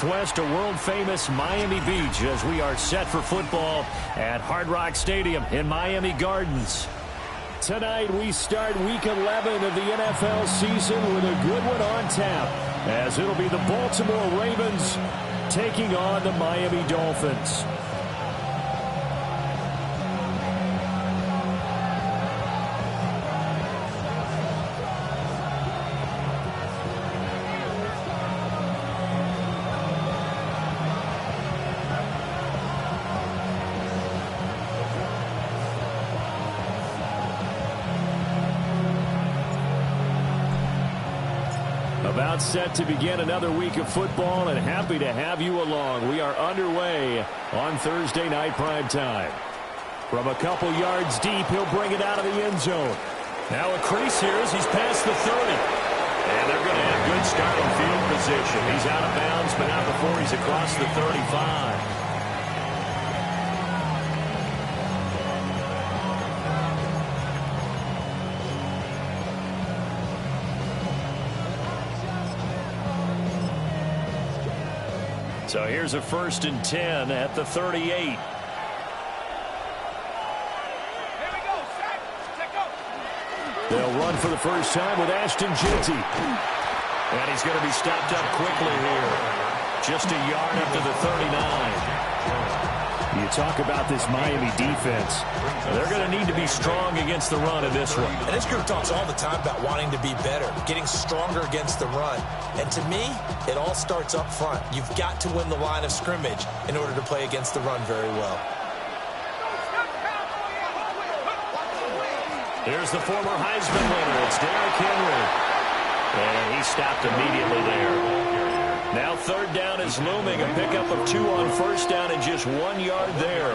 Northwest to world-famous Miami Beach as we are set for football at Hard Rock Stadium in Miami Gardens. Tonight we start Week 11 of the NFL season with a good one on tap, as it'll be the Baltimore Ravens taking on the Miami Dolphins. About set to begin another week of football, and happy to have you along. We are underway on Thursday night primetime. From a couple yards deep, he'll bring it out of the end zone. Now a crease here as he's past the 30. And they're going to have good starting field position. He's out of bounds, but not before he's across the 35. So here's a 1st and 10 at the 38. Here we go, They'll run for the first time with Ashton Jeanty. And he's going to be stopped up quickly here. Just a yard up to the 39. You talk about this Miami defense. They're going to need to be strong against the run in this one. And this group talks all the time about wanting to be better, getting stronger against the run. And to me, it all starts up front. You've got to win the line of scrimmage in order to play against the run very well. Here's the former Heisman winner. It's Derrick Henry. And he stopped immediately there. Now 3rd down is looming. A pickup of 2 on 1st down and just 1 yard there.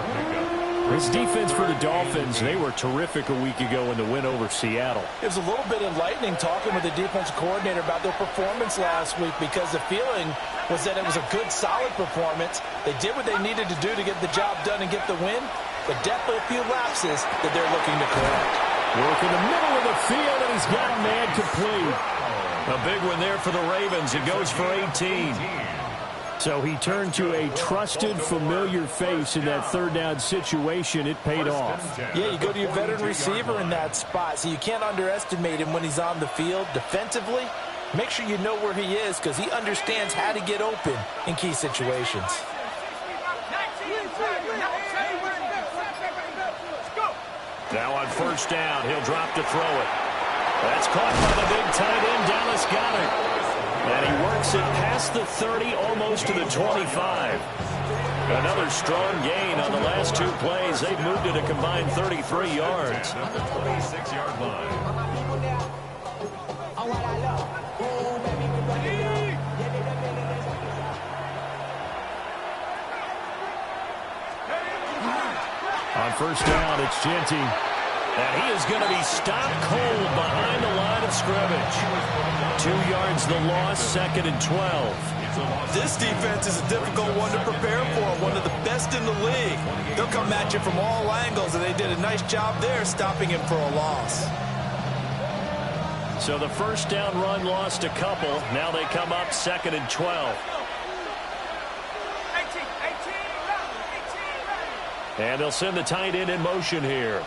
This defense for the Dolphins, they were terrific a week ago in the win over Seattle. It was a little bit enlightening talking with the defensive coordinator about their performance last week, because the feeling was that it was a good, solid performance. They did what they needed to do to get the job done and get the win, but definitely a few lapses that they're looking to correct. Work in the middle of the field, and he's got man complete. A big one there for the Ravens. It goes for 18. So he turned to a trusted, familiar face in that 3rd down situation. It paid off. Yeah, you go to your veteran receiver in that spot, so you can't underestimate him when he's on the field. Defensively, make sure you know where he is, because he understands how to get open in key situations. Now on 1st down, he'll drop to throw it. That's caught by the big tight end. Dallas got it. And he works it past the 30, almost to the 25. Another strong gain on the last 2 plays. They've moved it a combined 33 yards. At the 26-yard line. On 1st down, it's Jeanty. And he is going to be stopped cold behind the line of scrimmage. 2 yards the loss, 2nd and 12. This defense is a difficult one to prepare for, one of the best in the league. They'll come at you from all angles, and they did a nice job there stopping him for a loss. So the 1st down run lost a couple. Now they come up 2nd and 12. And they'll send the tight end in motion here.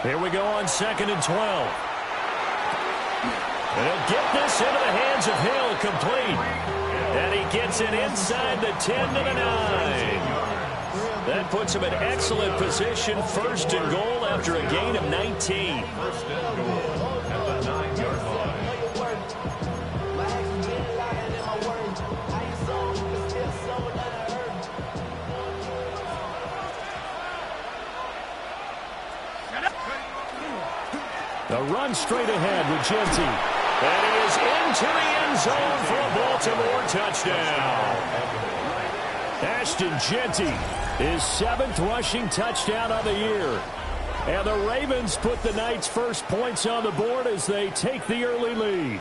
Here we go on 2nd and 12. And he'll get this into the hands of Hill, complete. And he gets it inside the 10 to the 9. That puts him in excellent position. 1st and goal after a gain of 19. 1st and goal at the 9-yard line. The run straight ahead with Jeanty. And he is into the end zone for a Baltimore touchdown. Ashton Jeanty, his 7th rushing touchdown of the year. And the Ravens put the night's first points on the board as they take the early lead.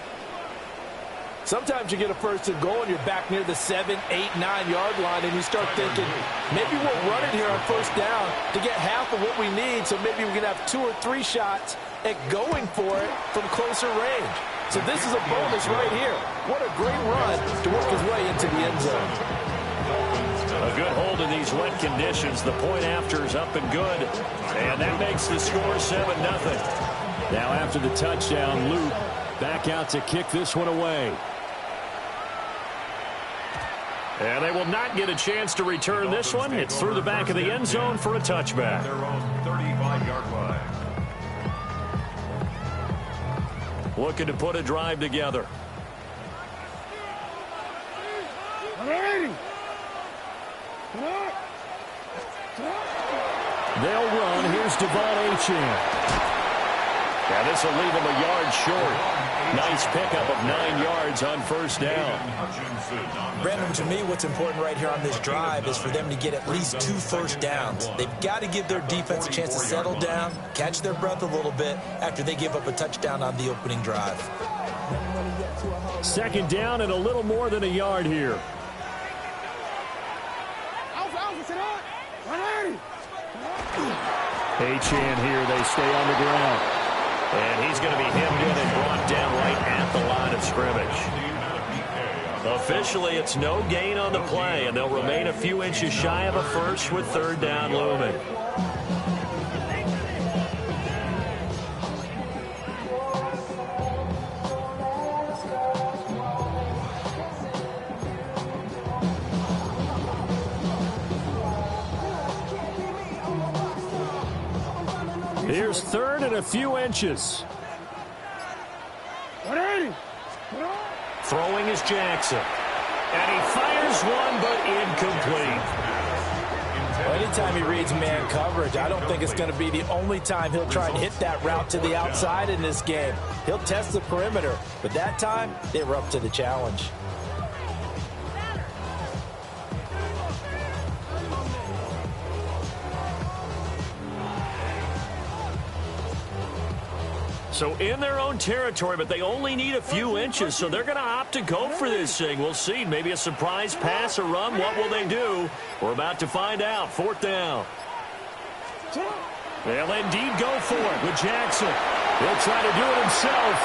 Sometimes you get a 1st and goal and you're back near the 7, 8, 9-yard line, and you start thinking, maybe we'll run it here on 1st down to get half of what we need, so maybe we can have 2 or 3 shots at going for it from closer range. So this is a bonus right here. What a great run to work his way into the end zone. A good hold in these wet conditions. The point after is up and good. And that makes the score 7-0. Now after the touchdown, Luke back out to kick this one away. And they will not get a chance to return this one. It's through the back of the end zone for a touchback. Their own 35-yard line. Looking to put a drive together. They'll run. Here's Devon Achane. Now this will leave him a yard short. Nice pickup of 9 yards on first down. Brandon, to me, what's important right here on this drive is for them to get at least 2 first downs. They've got to give their defense a chance to settle down, catch their breath a little bit after they give up a touchdown on the opening drive. Second down and a little more than a yard here. Achane here. They stay on the ground. And he's going to be hemmed in and brought down right at the line of scrimmage. Officially, it's no gain on the play, and they'll remain a few inches shy of a first with third down looming. Here's third and a few inches. Throwing is Jackson. And he fires one, but incomplete. Well, anytime he reads man coverage, I don't think it's going to be the only time he'll try and hit that route to the outside in this game. He'll test the perimeter, but that time, they were up to the challenge. So in their own territory, but they only need a few inches, so they're going to opt to go for this thing. We'll see. Maybe a surprise pass or run. What will they do? We're about to find out. Fourth down. They'll indeed go for it with Jackson. He'll try to do it himself.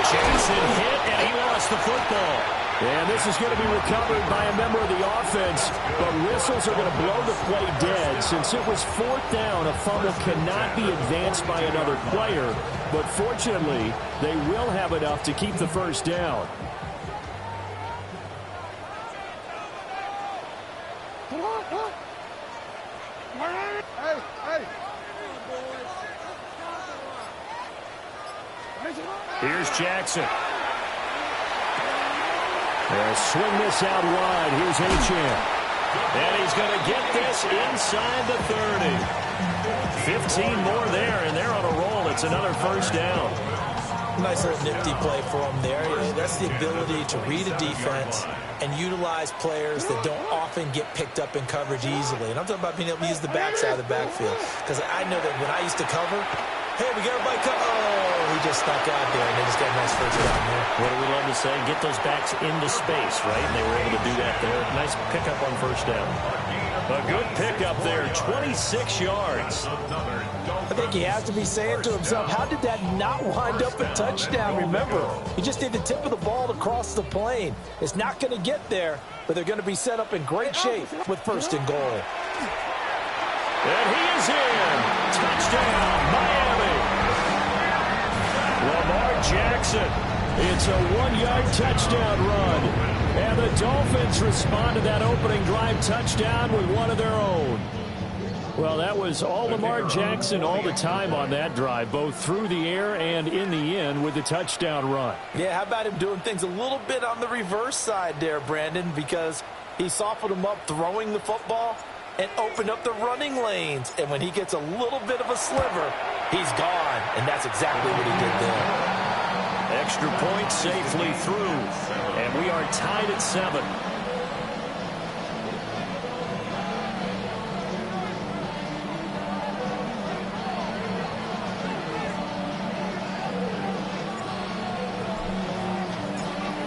Jackson hit, and he lost the football. And this is going to be recovered by a member of the offense, but whistles are going to blow the play dead. Since it was fourth down, a fumble cannot be advanced by another player, but fortunately, they will have enough to keep the first down. Here's Jackson. They'll swing this out wide. Here's Achane. And he's going to get this inside the 30. 15 more there, and they're on a roll. It's another first down. Nice little nifty play for him there. That's the ability to read a defense and utilize players that don't often get picked up in coverage easily. And I'm talking about being able to use the backside of the backfield. Because I know that when I used to cover, hey, we got everybody cover. Oh, he just stuck out there, and they just got a nice first down there. What do we love to say? Get those backs into space, right? And they were able to do that there. Nice pickup on first down. A good pickup there, 26 yards. I think he has to be saying to himself, how did that not wind up a touchdown? Remember, he just did the tip of the ball to cross the plane. It's not going to get there, but they're going to be set up in great shape with first and goal. And he is in. Touchdown, Miami. Lamar Jackson. It's a 1-yard touchdown run. And the Dolphins respond to that opening drive touchdown with one of their own. Well, that was all Lamar Jackson all the time on that drive, both through the air and in the end with the touchdown run. Yeah, how about him doing things a little bit on the reverse side there, Brandon, because he softened him up throwing the football and opened up the running lanes. And when he gets a little bit of a sliver, he's gone. And that's exactly what he did there. Extra point safely through. And we are tied at 7.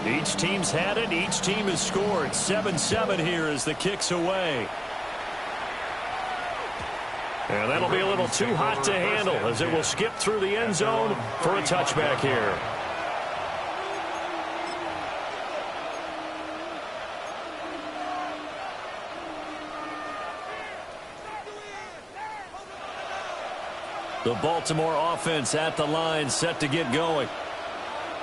Each team's had it. Each team has scored. 7-7 here as the kick's away. And that'll be a little too hot to handle as it will skip through the end zone for a touchback here. The Baltimore offense at the line, set to get going.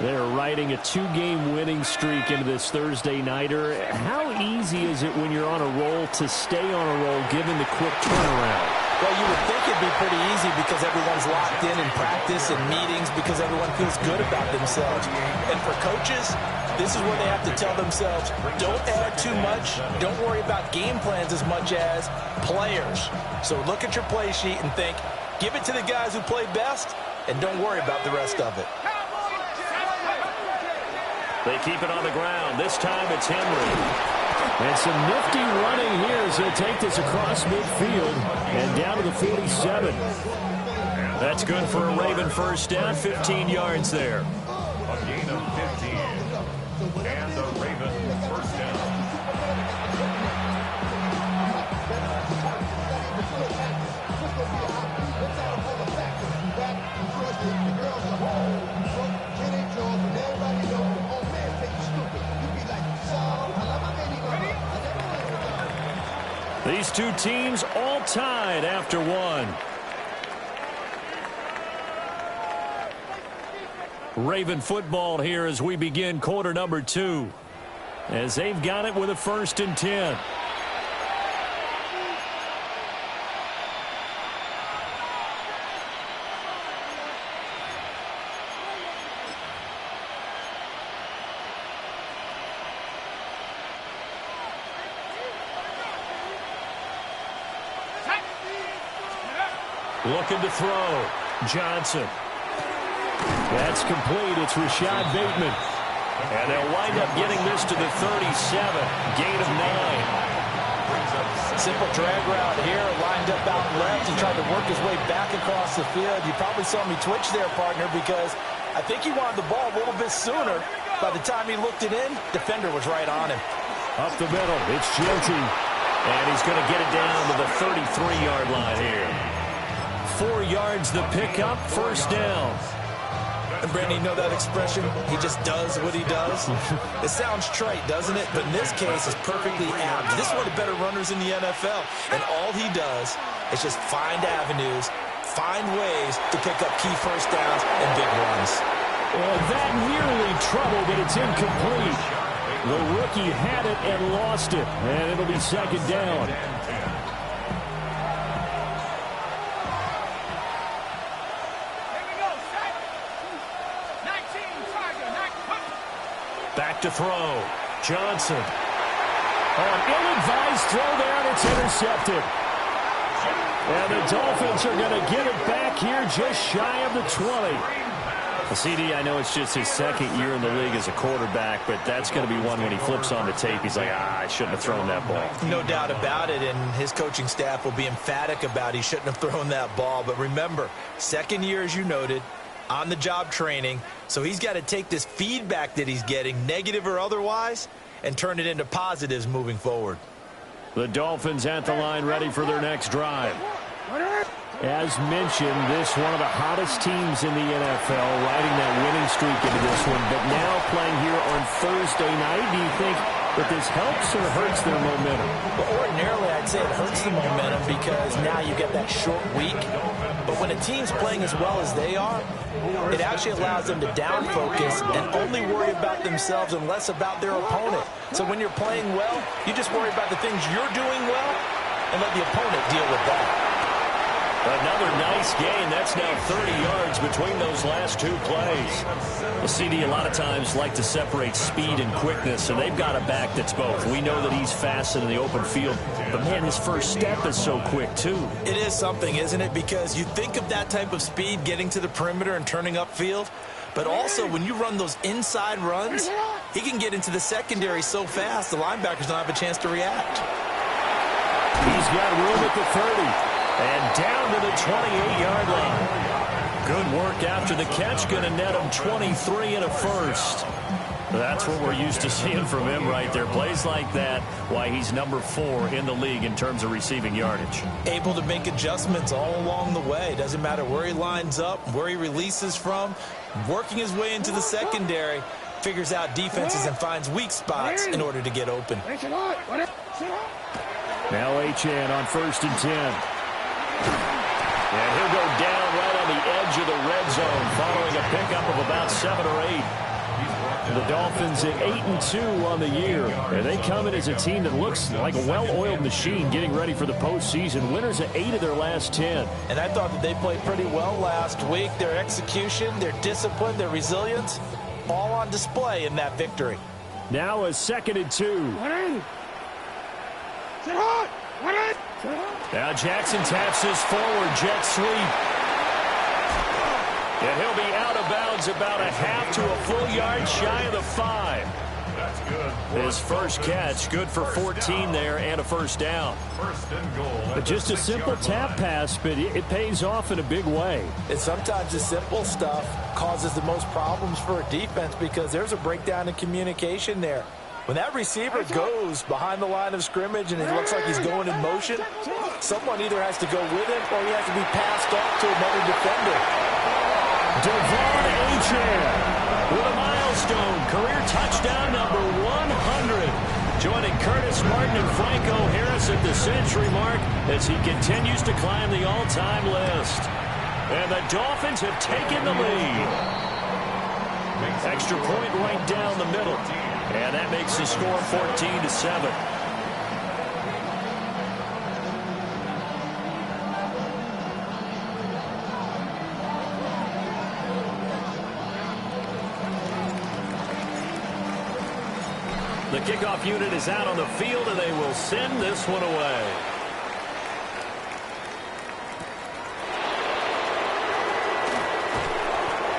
They're riding a 2-game winning streak into this Thursday nighter. How easy is it when you're on a roll to stay on a roll given the quick turnaround? Well, you would think it'd be pretty easy because everyone's locked in practice and meetings because everyone feels good about themselves. And for coaches, this is where they have to tell themselves, don't add too much. Don't worry about game plans as much as players. So look at your play sheet and think, give it to the guys who play best, and don't worry about the rest of it. They keep it on the ground. This time it's Henry. And some nifty running here as he'll take this across midfield and down to the 47. That's good for a Raven first down, 15 yards there. A gain of 15. And the Ravens first down. These two teams all tied after one. Raven football here as we begin quarter number 2. As they've got it with a 1st and 10. Looking to throw. Johnson. That's complete. It's Rashad Bateman. And they'll wind up getting this to the 37. Gain of 9. Simple drag route here. Lined up out left and tried to work his way back across the field. You probably saw me twitch there, partner, because I think he wanted the ball a little bit sooner. By the time he looked it in, defender was right on him. Up the middle. It's Gilty. And he's going to get it down to the 33-yard line here. 4 yards the pickup, first down. And Brandon, you know that expression? He just does what he does. It sounds trite, doesn't it? But in this case, it's perfectly apt. This is one of the better runners in the NFL. And all he does is just find avenues, find ways to pick up key first downs and big runs. Well, that nearly trouble, but it's incomplete. The rookie had it and lost it. And it'll be second down. Back to throw. Johnson. An ill-advised throw there, and it's intercepted. And the Dolphins are going to get it back here just shy of the 20. CD, I know it's just his second year in the league as a quarterback, but that's going to be one when he flips on the tape. He's like, I shouldn't have thrown that ball. No doubt about it, and his coaching staff will be emphatic about he shouldn't have thrown that ball. But remember, second year, as you noted, on-the-job training, so he's got to take this feedback that he's getting, negative or otherwise, and turn it into positives moving forward. The Dolphins at the line ready for their next drive. As mentioned, this one of the hottest teams in the NFL, riding that winning streak into this one, but now playing here on Thursday night. Do you think that this helps or hurts their momentum? Well, ordinarily, I'd say it hurts the momentum because now you get that short week. But when a team's playing as well as they are, it actually allows them to down focus and only worry about themselves and less about their opponent. So when you're playing well, you just worry about the things you're doing well and let the opponent deal with that. Another nice gain. That's now 30 yards between those last two plays. The CD a lot of times like to separate speed and quickness, and they've got a back that's both. We know that he's fast in the open field, but, man, his first step is so quick, too. It is something, isn't it? Because you think of that type of speed getting to the perimeter and turning upfield, but also when you run those inside runs, he can get into the secondary so fast the linebackers don't have a chance to react. He's got room at the 30. And down to the 28-yard line. Good work after the catch. Going to net him 23 and a first. That's what we're used to seeing from him right there. Plays like that, why he's number 4 in the league in terms of receiving yardage. Able to make adjustments all along the way. Doesn't matter where he lines up, where he releases from. Working his way into the secondary, figures out defenses and finds weak spots in order to get open. Now Achane on 1st and 10. And he'll go down right on the edge of the red zone following a pickup of about 7 or 8. The Dolphins at 8-2 on the year. And they come in as a team that looks like a well-oiled machine getting ready for the postseason. Winners at 8 of their last 10. And I thought that they played pretty well last week. Their execution, their discipline, their resilience, all on display in that victory. Now a 2nd and 2. Now Jackson taps this forward, jet sweep. And he'll be out of bounds about a half to a full yard shy of the 5. That's good. His first catch, good for 14 there and a first down. First and goal. But just a simple tap pass, but it pays off in a big way. And sometimes the simple stuff causes the most problems for a defense because there's a breakdown in communication there. When that receiver goes behind the line of scrimmage and it looks like he's going in motion, someone either has to go with him or he has to be passed off to another defender. Devon Achane with a milestone career touchdown number 100. Joining Curtis Martin and Franco Harris at the century mark as he continues to climb the all-time list. And the Dolphins have taken the lead. Extra point right down the middle. And that makes the score 14-7. The kickoff unit is out on the field, and they will send this one away.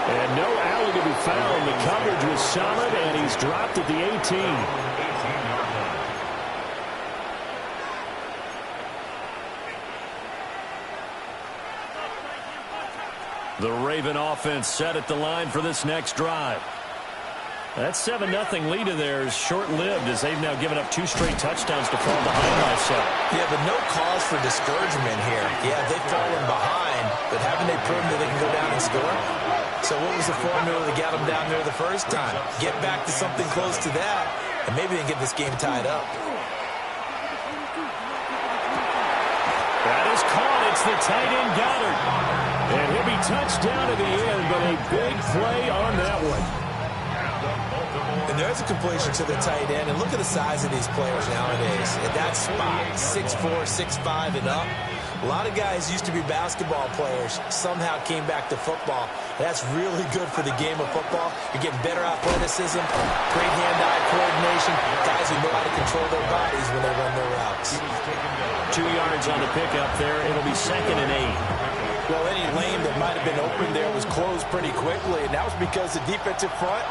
And no alley to be found. The coverage was solid, and he's dropped at the 18. The Raven offense set at the line for this next drive. That 7-0 lead of theirs short-lived as they've now given up 2 straight touchdowns to fall behind by 7. Yeah, but no cause for discouragement here. Yeah, they've fallen behind, but haven't they proven that they can go down and score? So what was the formula that got them down there the first time? Get back to something close to that, and maybe they can get this game tied up. That is caught. It's the tight end Goddard. And he'll be touched down to the end, but a big play on that one. And there's a completion to the tight end. And look at the size of these players nowadays. At that spot, 6'4", 6'5", and up. A lot of guys used to be basketball players, somehow came back to football. That's really good for the game of football. You're getting better athleticism, great hand-eye coordination, guys who know how to control their bodies when they run their routes. 2 yards on the pickup there. It'll be 2nd and 8. Well, any lane that might have been open there was closed pretty quickly, and that was because the defensive front,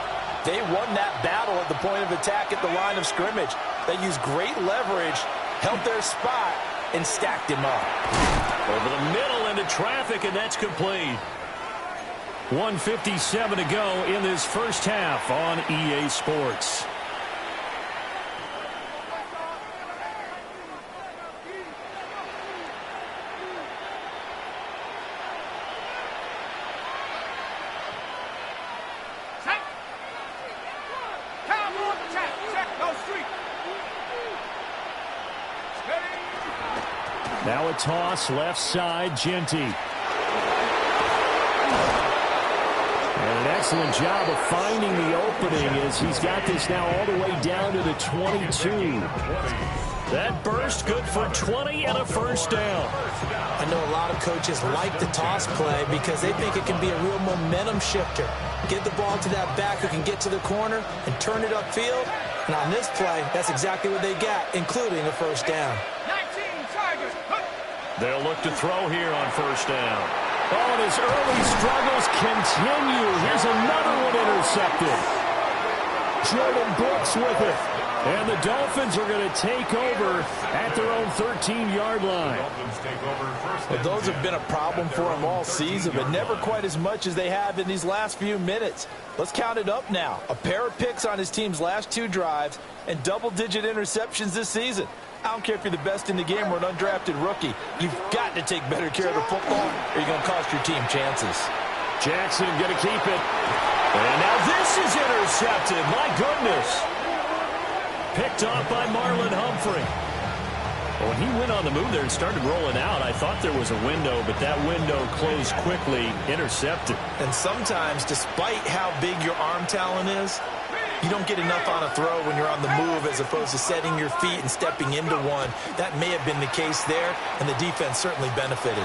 they won that battle at the point of attack at the line of scrimmage. They used great leverage, held their spot, and stacked him up. Over the middle into traffic, and that's complete. 1:57 to go in this first half on EA Sports. Now a toss, left side, Genty. And an excellent job of finding the opening as he's got this now all the way down to the 22. That burst good for 20 and a first down. I know a lot of coaches like the toss play because they think it can be a real momentum shifter. Get the ball to that back who can get to the corner and turn it upfield. And on this play, that's exactly what they got, including a first down. They'll look to throw here on first down. Oh, and his early struggles continue. Here's another one intercepted. Jordan Brooks with it. And the Dolphins are going to take over at their own 13-yard line. Well, those have been a problem for them all season, but never quite as much as they have in these last few minutes. Let's count it up now. A pair of picks on his team's last 2 drives and double-digit interceptions this season. I don't care if you're the best in the game or an undrafted rookie. You've got to take better care of the football or you're going to cost your team chances. Jackson going to keep it. And now this is intercepted. My goodness. Picked off by Marlon Humphrey. When he went on the move there and started rolling out, I thought there was a window, but that window closed quickly, intercepted. And sometimes, despite how big your arm talent is, you don't get enough on a throw when you're on the move as opposed to setting your feet and stepping into one. That may have been the case there, and the defense certainly benefited.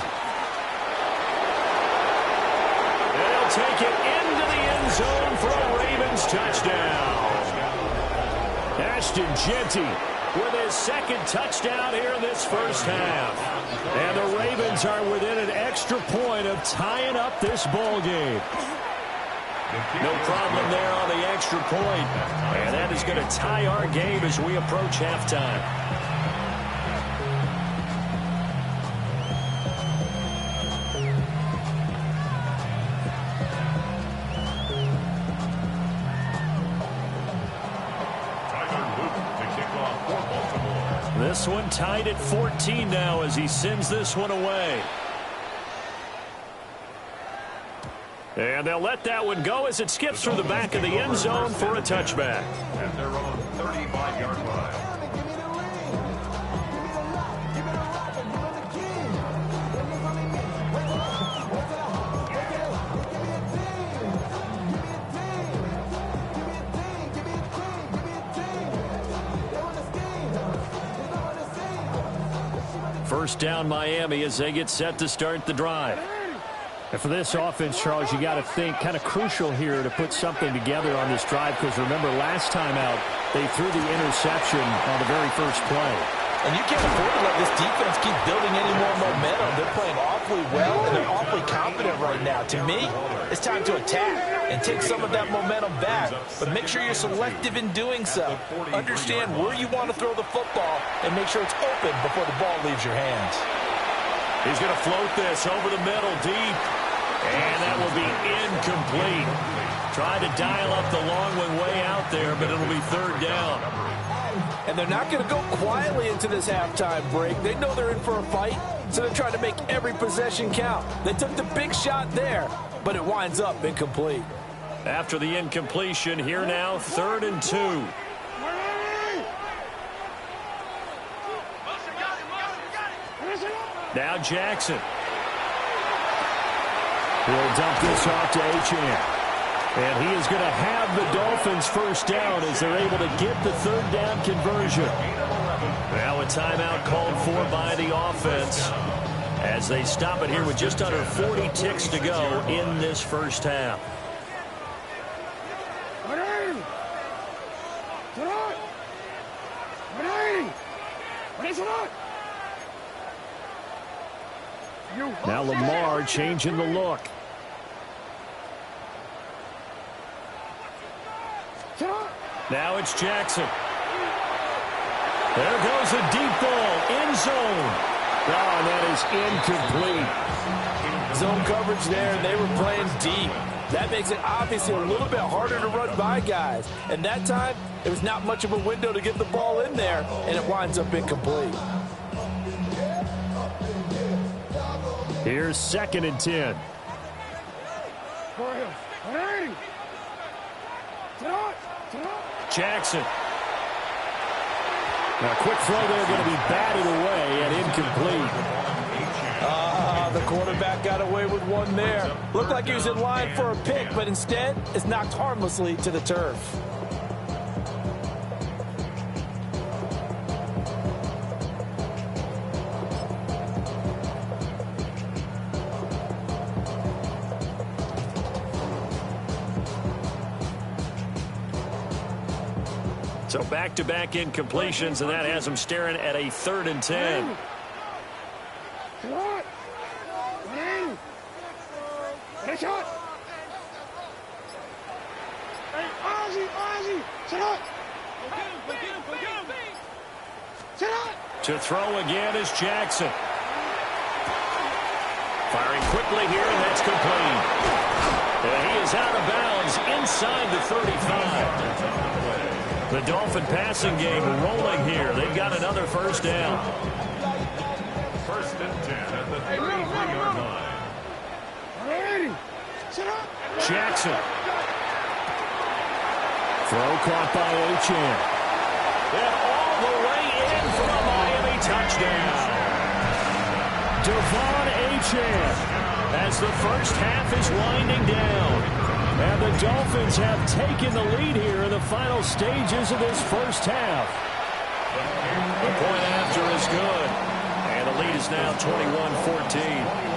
And he'll take it into the end zone for a Ravens touchdown. Ashton Jeanty with his second touchdown here in this first half. And the Ravens are within an extra point of tying up this ball game. No problem there on the extra point. And that is going to tie our game as we approach halftime. This one tied at 14 now as he sends this one away. And they'll let that one go as it skips through the back of the end zone for a touchback. At their own 35-yard line. First down Miami as they get set to start the drive. And for this offense, Charles, you got to think kind of crucial here to put something together on this drive, because remember last time out they threw the interception on the very first play. And you can't afford to let this defense keep building any more momentum. They're playing awfully well, and they're awfully confident right now. To me, it's time to attack and take some of that momentum back. But make sure you're selective in doing so. Understand where you want to throw the football and make sure it's open before the ball leaves your hands. He's going to float this over the middle deep. And that will be incomplete. Tried to dial up the long one way out there, but it'll be third down. And they're not going to go quietly into this halftime break. They know they're in for a fight, so they're trying to make every possession count. They took the big shot there, but it winds up incomplete. After the incompletion, here now, 3rd and 2. Now Jackson. He'll dump this off to Achane. And he is going to have the Dolphins first down as they're able to get the third down conversion. Now a timeout called for by the offense as they stop it here with just under 40 ticks to go in this first half. Now Lamar changing the look. Now it's Jackson. There goes a deep ball, end zone. Oh, and that is incomplete. Zone coverage there, and they were playing deep. That makes it obviously a little bit harder to run by guys. And that time, it was not much of a window to get the ball in there, and it winds up incomplete. Here's 2nd and 10. Jackson. Now, a quick throw there going to be batted away and incomplete. The quarterback got away with one there. Looked like he was in line for a pick, but instead, it's knocked harmlessly to the turf. So back-to-back incompletions, and that has them staring at a 3rd and 10. To throw again is Jackson. Firing quickly here, and that's complete. And he is out of bounds inside the 35. The Dolphin passing game rolling here. They've got another first down. First and 10 at the 33-yard line. Jackson. Throw caught by Achane. And all the way in for a Miami touchdown. Devon Achane as the first half is winding down. And the Dolphins have taken the lead here in the final stages of this first half. The point after is good. And the lead is now 21-14.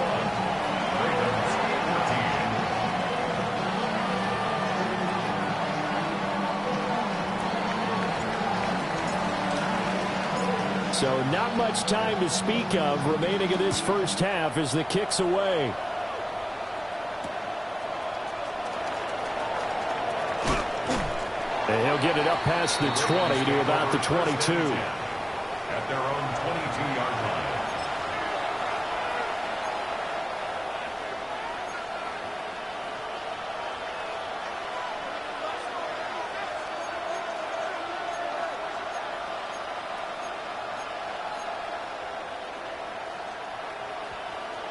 So not much time to speak of remaining in this first half as the kick's away. And he'll get it up past the 20 to about the 22. At their own 22-yard line.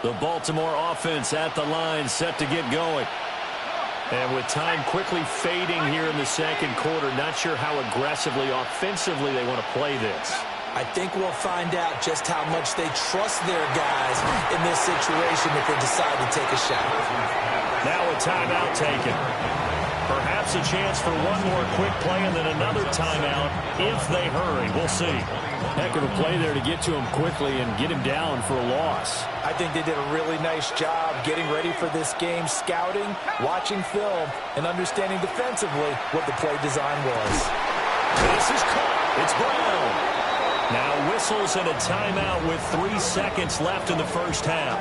The Baltimore offense at the line, set to get going. And with time quickly fading here in the second quarter, not sure how aggressively, offensively they want to play this. I think we'll find out just how much they trust their guys in this situation if they decide to take a shot. Now a timeout taken. Perhaps a chance for one more quick play and then another timeout if they hurry. We'll see. Heck of a play there to get to him quickly and get him down for a loss. I think they did a really nice job getting ready for this game, scouting, watching film, and understanding defensively what the play design was. This is caught. It's Brown. Now whistles and a timeout with 3 seconds left in the first half.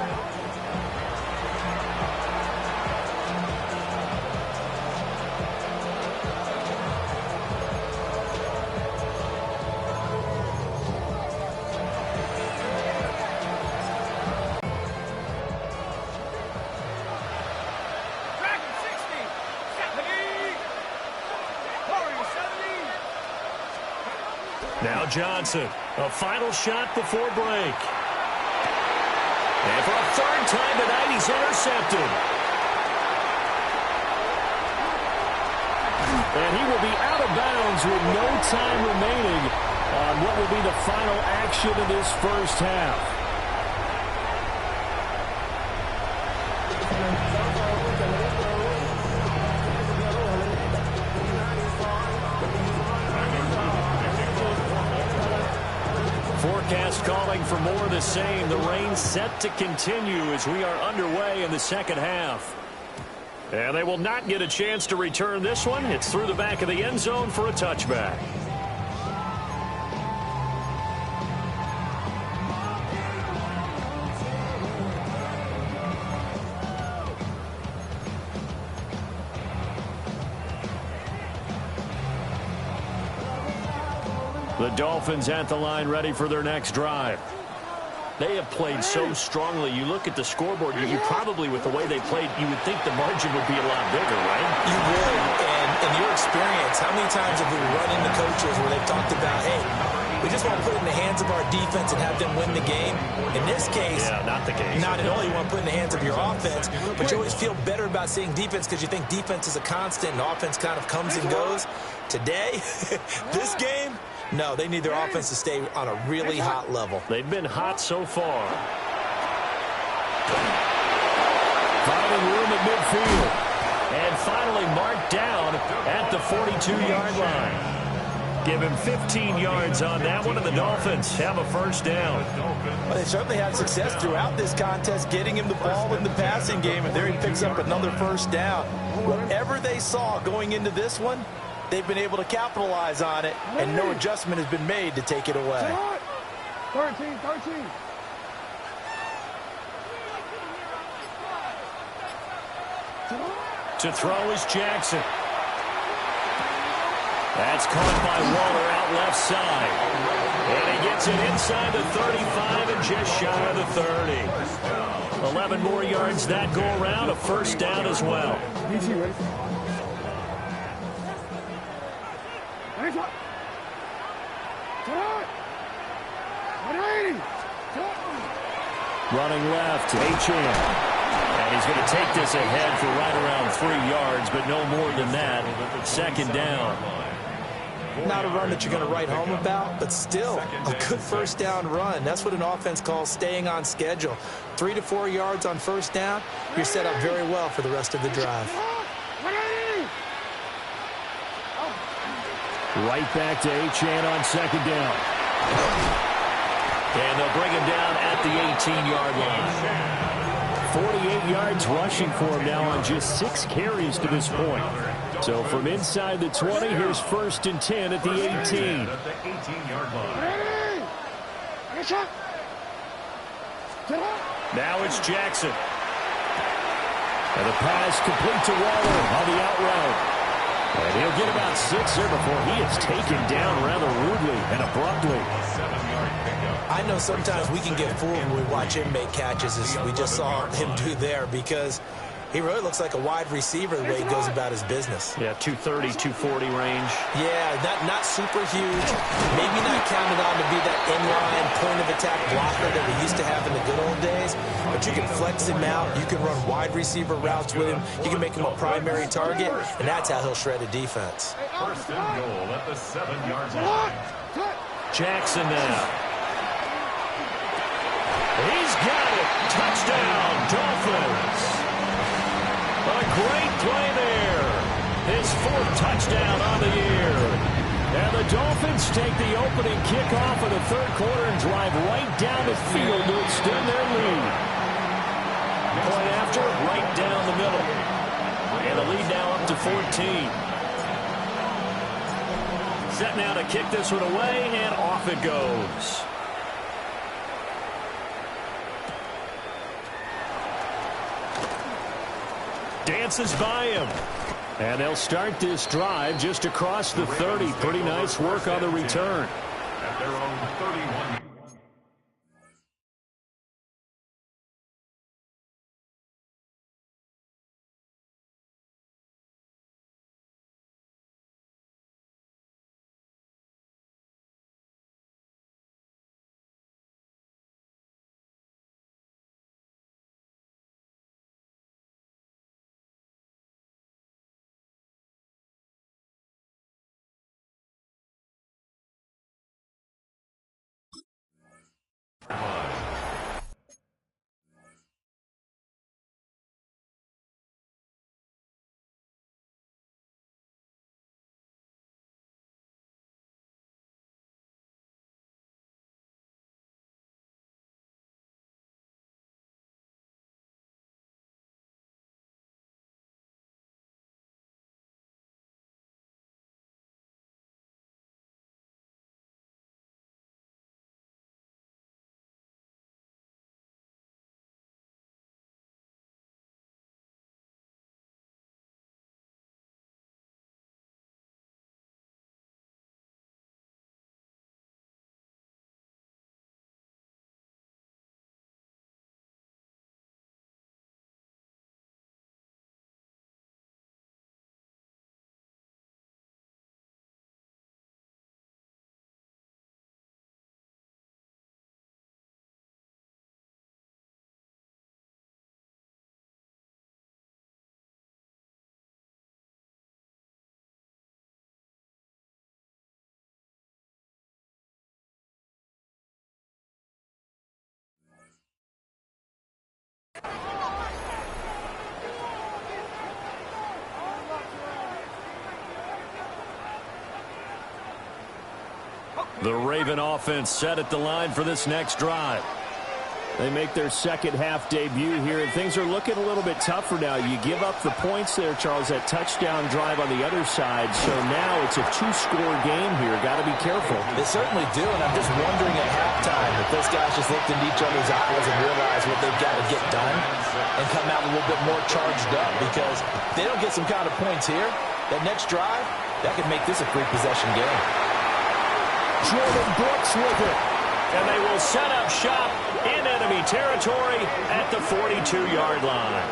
Now Johnson, a final shot before break. And for a third time tonight, he's intercepted. And he will be out of bounds with no time remaining on what will be the final action of this first half. Forecast calling for more of the same. The rain set to continue as we are underway in the second half. And they will not get a chance to return this one. It's through the back of the end zone for a touchback. The Dolphins at the line ready for their next drive. They have played so strongly. You look at the scoreboard, you probably, with the way they played, you would think the margin would be a lot bigger, right? You would. And in your experience, how many times have we run into coaches where they've talked about, hey, we just want to put it in the hands of our defense and have them win the game? In this case, yeah, not the case. Not at all. You want to put it in the hands of your offense, but you always feel better about seeing defense because you think defense is a constant and offense kind of comes and goes. Today, this game, no, they need their offense to stay on a really hot level. They've been hot so far. Finding room at midfield. And finally marked down at the 42-yard line. Give him 15 yards on that one, and the Dolphins have a first down. Well, they certainly had success throughout this contest, getting him the ball in the passing game, and there he picks up another first down. Whatever they saw going into this one, they've been able to capitalize on it, and no adjustment has been made to take it away. 13. To throw is Jackson. That's caught by Waller out left side. And he gets it inside the 35 and just shy of the 30. 11 more yards that go around, a first down as well. Running left, Achane. And he's going to take this ahead for right around 3 yards, but no more than that. Second down. Not a run that you're going to write home about, but still a good first down run. That's what an offense calls staying on schedule. 3 to 4 yards on first down, you're set up very well for the rest of the drive. Right back to Achane on second down. And they'll bring him down at the 18-yard line. 48 yards rushing for him now on just 6 carries to this point. So from inside the 20, here's 1st and 10 at the 18. At the 18-yard line. Now it's Jackson. And the pass complete to Waller on the out route. And he'll get about 6 here before he is taken down rather rudely and abruptly. I know sometimes we can get fooled when we watch him make catches, as we just saw him do there, because he really looks like a wide receiver the way he goes about his business. Yeah, 230, 240 range. Yeah, not super huge. Maybe not counted on to be that inline point-of-attack blocker that we used to have in the good old days. But you can flex him out. You can run wide receiver routes with him. You can make him a primary target, and that's how he'll shred a defense. First and goal at the 7-yard line. Jackson now. He's got it. Touchdown, Dolphins. A great play there. His 4th touchdown on the year. And the Dolphins take the opening kickoff of the 3rd quarter and drive right down the field to extend their lead. Point after, right down the middle. And the lead now up to 14. Set now to kick this one away, and off it goes. Dances by him. And they'll start this drive just across the 30. Pretty nice work on the return. At their own 31. The Raven offense set at the line for this next drive. They make their second half debut here, and things are looking a little bit tougher now. You give up the points there, Charles, that touchdown drive on the other side. So now it's a 2-score game here. Got to be careful. They certainly do, and I'm just wondering at halftime if those guys just looked into each other's eyes and realized what they've got to get done and come out a little bit more charged up, because if they don't get some kind of points here, that next drive, That could make this a three-possession game. Jordan Brooks with it. And they will set up shop in enemy territory at the 42-yard line.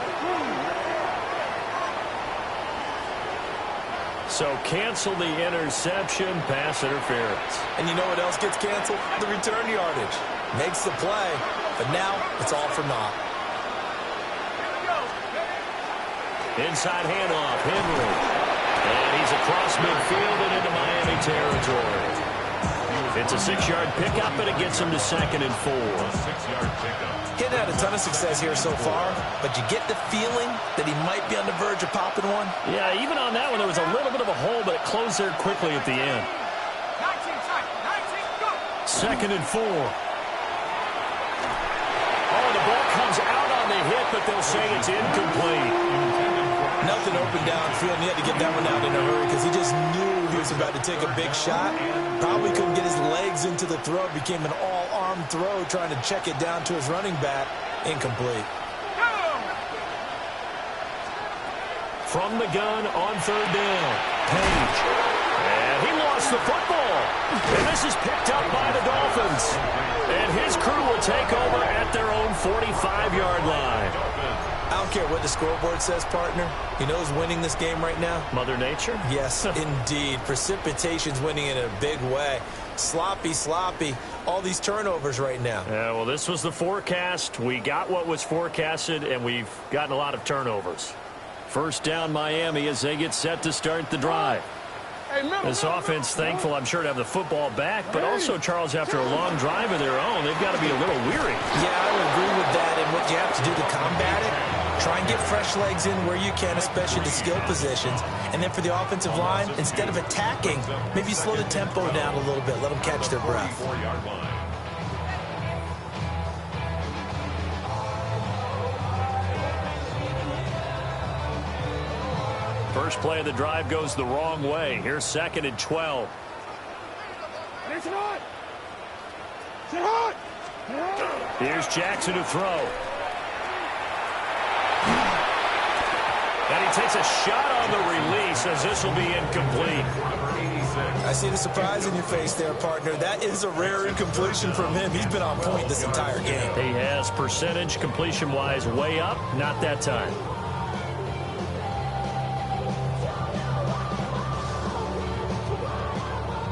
So cancel the interception, pass interference. And you know what else gets canceled? The return yardage. Makes the play, but now it's all for naught. Inside handoff, Henry. And he's across midfield and into Miami territory. It's a 6-yard pickup, and it gets him to 2nd and 4. Hitting had a ton of success here so far, but you get the feeling that he might be on the verge of popping one. Yeah, even on that one, there was a little bit of a hole, but it closed there quickly at the end. 2nd and 4. Oh, the ball comes out on the hit, but they'll say it's incomplete. Nothing open downfield, and he had to get that one out in a hurry because he just knew he was about to take a big shot. Probably couldn't get his legs into the throw. Became an all-arm throw trying to check it down to his running back. Incomplete. From the gun on 3rd down. Page. And he lost the football. And this is picked up by the Dolphins. And his crew will take over at their own 45-yard line. I don't care what the scoreboard says, partner. You know who's winning this game right now? Mother Nature? Yes, indeed. Precipitation's winning in a big way. Sloppy, sloppy. All these turnovers right now. Yeah, well, this was the forecast. We got what was forecasted, and we've gotten a lot of turnovers. 1st down, Miami, as they get set to start the drive. This offense, thankful, I'm sure, to have the football back, but also, Charles, after a long drive of their own, they've got to be a little weary. Yeah, I would agree with that, and what you have to do to combat it, try and get fresh legs in where you can, especially the skill positions. And then for the offensive line, instead of attacking, maybe slow the tempo down a little bit, let them catch their breath. First play of the drive goes the wrong way. Here's 2nd and 12. Here's Jackson to throw. And he takes a shot on the release as this will be incomplete. I see the surprise in your face there, partner. That is a rare incompletion from him. He's been on point this entire game. He has percentage completion-wise way up. Not that time.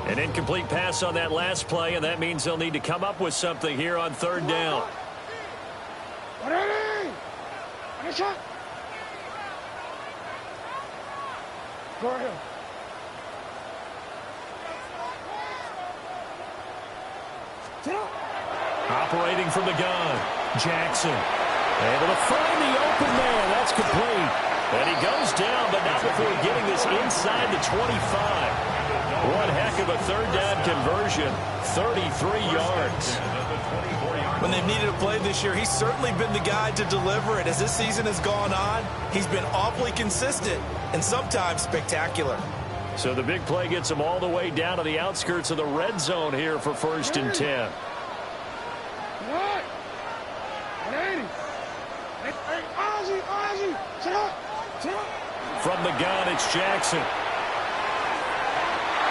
An incomplete pass on that last play, and that means they'll need to come up with something here on 3rd down. Operating from the gun, Jackson. Able to find the open man. That's complete. And he goes down, but not before getting this inside the 25. One heck of a 3rd down conversion, 33 yards. When they've needed a play this year, he's certainly been the guy to deliver it. As this season has gone on, he's been awfully consistent and sometimes spectacular. So the big play gets him all the way down to the outskirts of the red zone here for 1st and 10. From the gun, it's Jackson.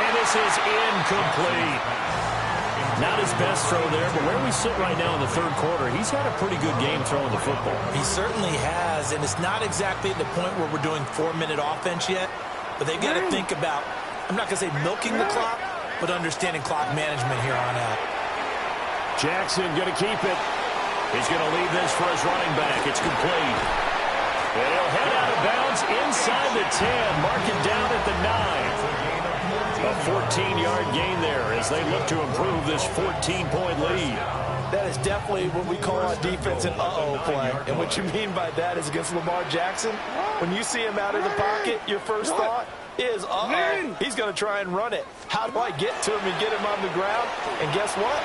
And this is incomplete. Not his best throw there, but where we sit right now in the 3rd quarter, he's had a pretty good game throwing the football. He certainly has, and it's not exactly at the point where we're doing 4-minute offense yet, but they've got to think about, I'm not going to say milking the clock, but understanding clock management here on out. Jackson going to keep it. He's going to leave this for his running back. It's complete. And he'll head out of bounds inside the 10, mark it down at the 9. A 14-yard gain there as they look to improve this 14-point lead. That is definitely what we call on defense an uh-oh play. And what you mean by that is against Lamar Jackson, when you see him out of the pocket, your first thought is, uh-oh, he's going to try and run it. How do I get to him and get him on the ground? And guess what?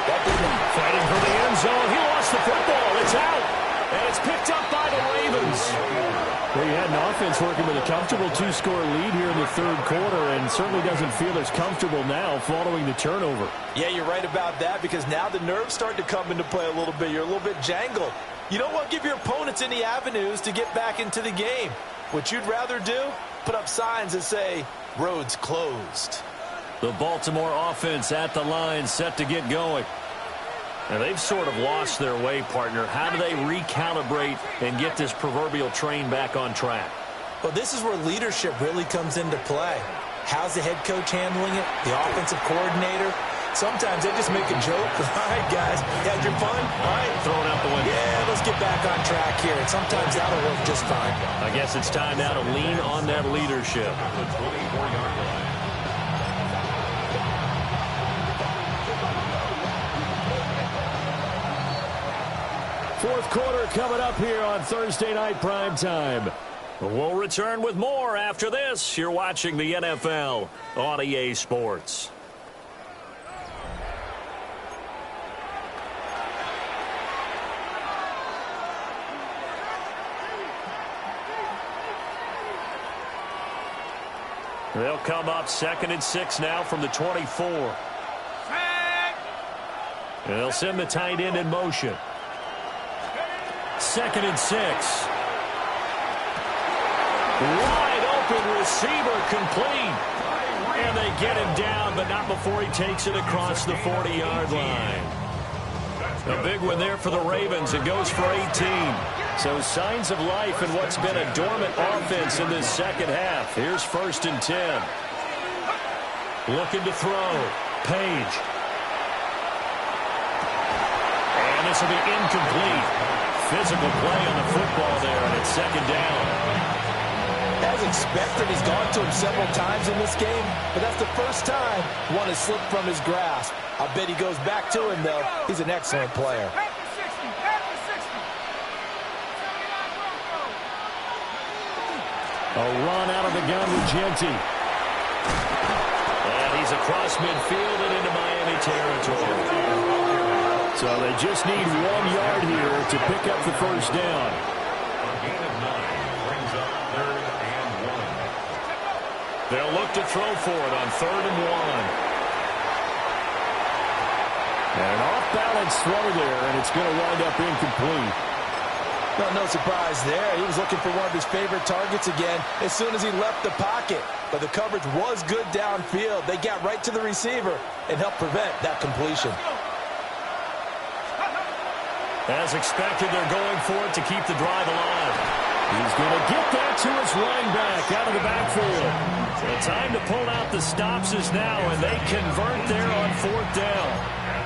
That didn't. Fighting for the end zone. He lost the football. It's out. And it's picked up by the Ravens. Well, you had an offense working with a comfortable 2-score lead here in the 3rd quarter, and certainly doesn't feel as comfortable now following the turnover. Yeah, you're right about that, because now the nerves start to come into play a little bit. You're a little bit jangled. You don't want to give your opponents any avenues to get back into the game. What you'd rather do, put up signs that say, roads closed. The Baltimore offense at the line, set to get going. Now, they've sort of lost their way, partner. How do they recalibrate and get this proverbial train back on track? Well, this is where leadership really comes into play. How's the head coach handling it? The offensive coordinator? Sometimes they just make a joke. All right, guys, you had your fun? All right. Throw it out the window. Yeah, let's get back on track here. And sometimes that'll work just fine. I guess it's time now to lean on that leadership. Fourth quarter coming up here on Thursday Night Prime Time. We'll return with more after this. You're watching the NFL on EA Sports. They'll come up 2nd and 6 now from the 24. They'll send the tight end in motion. 2nd and 6. Wide open receiver complete. And they get him down, but not before he takes it across the 40-yard line. A big one there for the Ravens. It goes for 18. So signs of life in what's been a dormant offense in this second half. Here's 1st and 10. Looking to throw. Page. And this will be incomplete. Physical play on the football there, and it's 2nd down. As expected, he's gone to him several times in this game, but that's the first time one has slipped from his grasp. I bet he goes back to him, though. He's an excellent player. A run out of the gun with Genty. And he's across midfield and into Miami territory. So they just need 1 yard here to pick up the first down. A gain of 9 brings up 3rd and 1. They'll look to throw for it on 3rd and 1. And an off-balance throw there, and it's going to wind up incomplete. Well, no surprise there. He was looking for one of his favorite targets again as soon as he left the pocket. But the coverage was good downfield. They got right to the receiver and helped prevent that completion. As expected, they're going for it to keep the drive alive. He's going to get that to his running back out of the backfield. The time to pull out the stops is now, and they convert there on 4th down.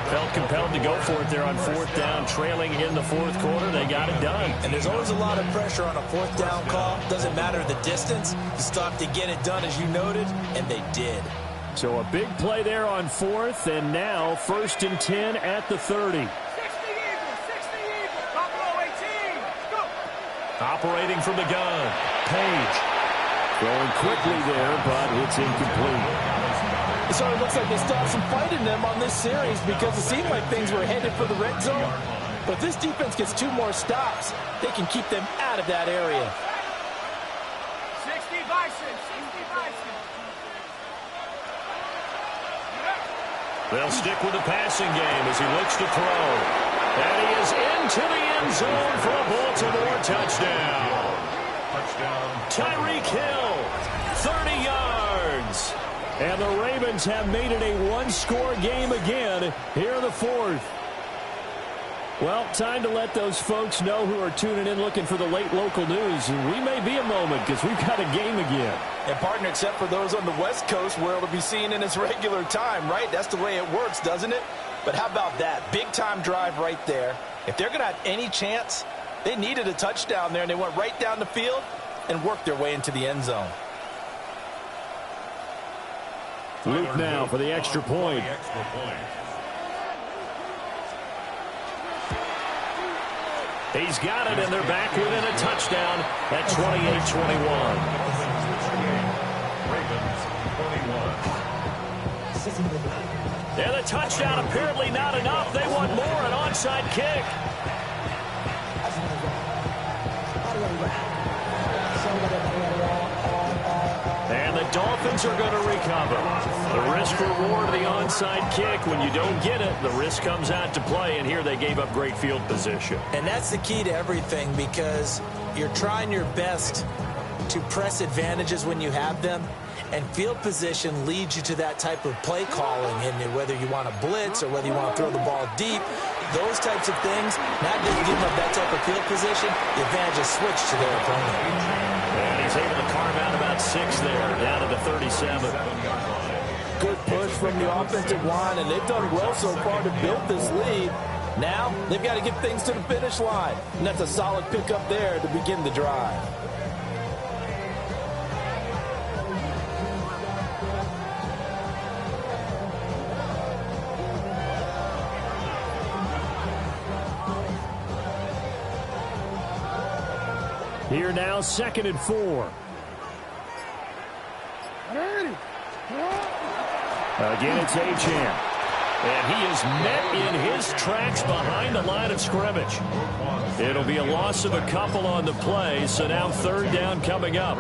Felt compelled to go for it there on 4th down, trailing in the 4th quarter. They got it done. And there's always a lot of pressure on a 4th down call. Doesn't matter the distance. You stop to get it done, as you noted, and they did. So a big play there on 4th, and now 1st and 10 at the 30. Operating from the gun. Page. Going quickly there, but it's incomplete. So it looks like they still have some fight in them on this series because it seemed like things were headed for the red zone. But if this defense gets 2 more stops, they can keep them out of that area. 60 Bison, 60 Bison. They'll stick with the passing game as he looks to throw. And he is into the end zone for a Baltimore touchdown. Tyreek Hill, 30 yards. And the Ravens have made it a one-score game again here in the 4th. Well, time to let those folks know who are tuning in looking for the late local news. We may be a moment because we've got a game again. And, partner, except for those on the West Coast where it'll be seen in its regular time, right? That's the way it works, doesn't it? But how about that? Big-time drive right there. If they're going to have any chance, they needed a touchdown there, and they went right down the field and worked their way into the end zone. Luke now for the extra point. He's got it, and they're back within a touchdown at 28-21. Yeah, the touchdown apparently not enough. They want more, an onside kick. And the Dolphins are going to recover. The risk-reward of the onside kick. When you don't get it, the risk comes out to play, and here they gave up great field position. And that's the key to everything because you're trying your best to press advantages when you have them, and field position leads you to that type of play calling. And whether you want to blitz or whether you want to throw the ball deep, those types of things, not just giving up that type of field position, the advantage is switched to their opponent. And he's able to carve out about 6 there, down to the 37. Good push from the offensive line, and they've done well so far to build this lead. Now, they've got to get things to the finish line, and that's a solid pickup there to begin the drive. Here now, 2nd and 4. Again, it's Achane. And he is met in his tracks behind the line of scrimmage. It'll be a loss of a couple on the play, so now 3rd down coming up.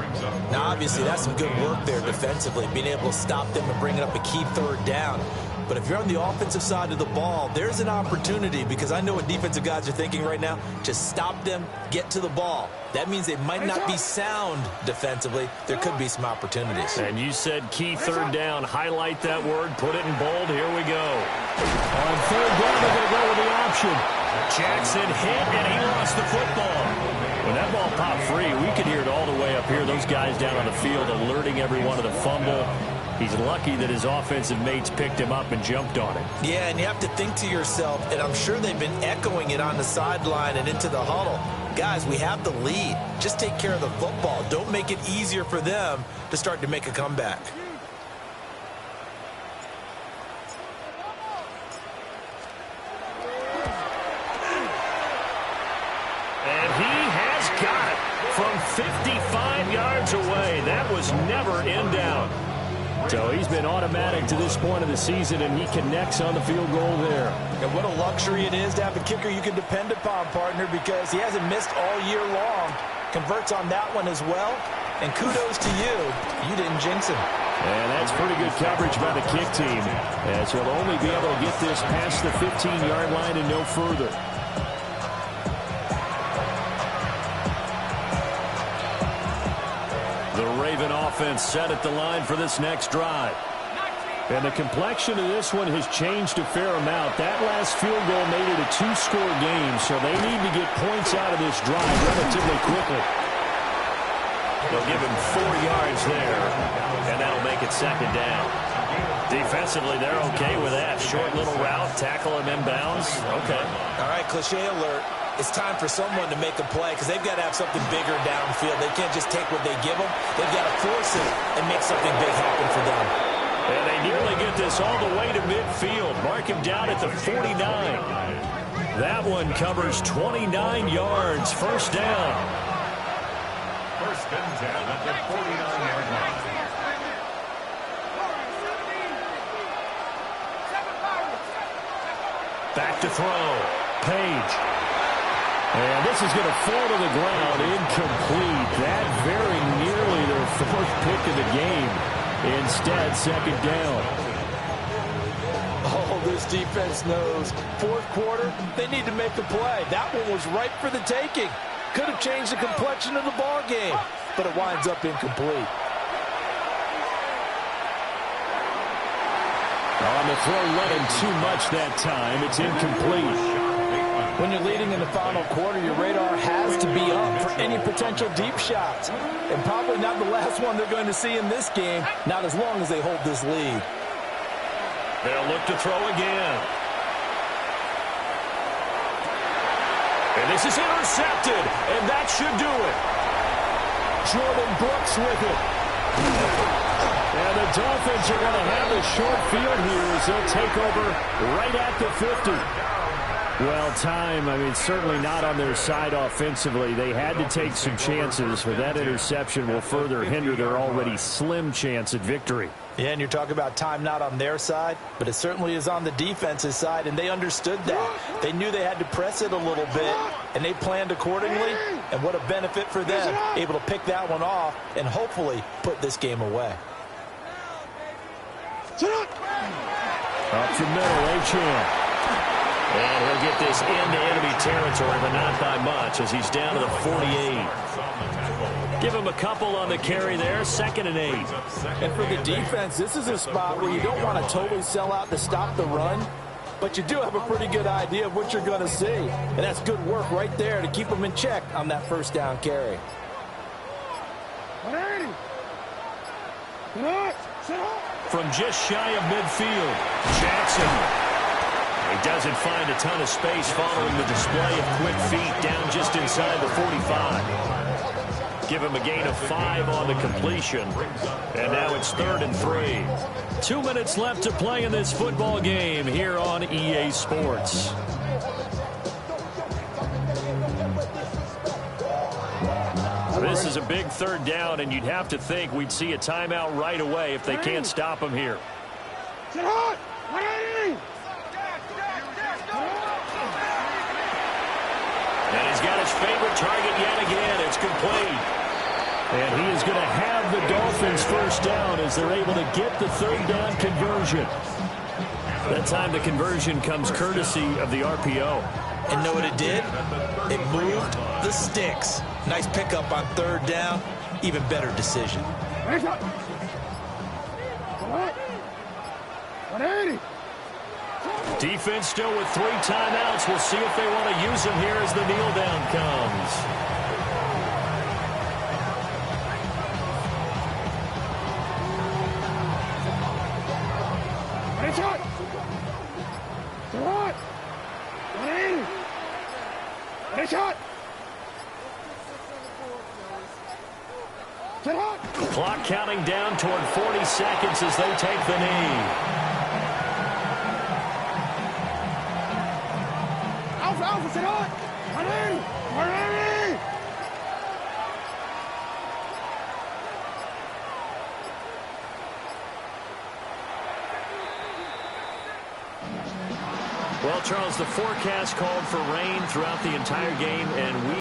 Now, obviously, that's some good work there defensively, being able to stop them and bring up a key 3rd down. But if you're on the offensive side of the ball, there's an opportunity, because I know what defensive guys are thinking right now. Just stop them, get to the ball. That means they might not be sound defensively. There could be some opportunities. And you said key 3rd down. Highlight that word. Put it in bold. Here we go. On 3rd down, they're going to go with the option. Jackson hit, and he lost the football. When that ball popped free, we could hear it all the way up here. Those guys down on the field alerting everyone of the fumble. He's lucky that his offensive mates picked him up and jumped on it. Yeah, and you have to think to yourself, and I'm sure they've been echoing it on the sideline and into the huddle. Guys, we have the lead. Just take care of the football. Don't make it easier for them to start to make a comeback. And he has got it from 55 yards away. That was never in doubt. So he's been automatic to this point of the season, and he connects on the field goal there. And what a luxury it is to have a kicker you can depend upon, partner, because he hasn't missed all year long. Converts on that one as well. And kudos to you. You didn't jinx him. And that's pretty good coverage by the kick team, as he'll only be able to get this past the 15-yard line and no further. The Raven offense set at the line for this next drive. And the complexion of this one has changed a fair amount. That last field goal made it a 2-score game, so they need to get points out of this drive relatively quickly. They'll give him 4 yards there, and that'll make it 2nd down. Defensively, they're okay with that. Short little route, tackle him inbounds. Okay. All right, cliche alert. It's time for someone to make a play, because they've got to have something bigger downfield. They can't just take what they give them. They've got to force it and make something big happen for them. And they nearly get this all the way to midfield. Mark him down at the 49. That one covers 29 yards. 1st down. 1st and 10 at the 49-yard line. Back to throw. Page. And this is going to fall to the ground incomplete. That very nearly their 4th pick of the game. Instead, 2nd down. Oh, this defense knows. 4th quarter, they need to make a play. That one was ripe for the taking. Could have changed the complexion of the ball game, but it winds up incomplete. On the throw, let him too much that time. It's incomplete. When you're leading in the final quarter, your radar has to be up for any potential deep shots. And probably not the last one they're going to see in this game, not as long as they hold this lead. They'll look to throw again. And this is intercepted, and that should do it. Jordan Brooks with it. And the Dolphins are going to have a short field here as they'll take over right at the 50. Well, time, certainly not on their side offensively. They had to take some chances, but that interception will further hinder their already slim chance at victory. Yeah, and you're talking about time not on their side, but it certainly is on the defense's side, and they understood that. They knew they had to press it a little bit, and they planned accordingly, and what a benefit for them, able to pick that one off and hopefully put this game away. Up the middle, Achane. And he'll get this into enemy territory, but not by much, as he's down to the 48. Give him a couple on the carry there, 2nd and 8. And for the defense, this is a spot where you don't want to totally sell out to stop the run, but you do have a pretty good idea of what you're going to see. And that's good work right there to keep them in check on that first down carry. From just shy of midfield, Jackson. He doesn't find a ton of space following the display of quick feet down just inside the 45. Give him a gain of 5 on the completion. And now it's 3rd and 3. 2 minutes left to play in this football game here on EA Sports. This is a big 3rd down, and you'd have to think we'd see a timeout right away if they can't stop him here. And he's got his favorite target yet again. It's complete. And he is going to have the Dolphins first down as they're able to get the 3rd down conversion. That time the conversion comes courtesy of the RPO. And know what it did? It moved the sticks. Nice pickup on 3rd down. Even better decision. Defense still with 3 timeouts. We'll see if they want to use them here as the kneel down comes. Clock counting down toward 40 seconds as they take the knee. Well, Charles, the forecast called for rain throughout the entire game, and we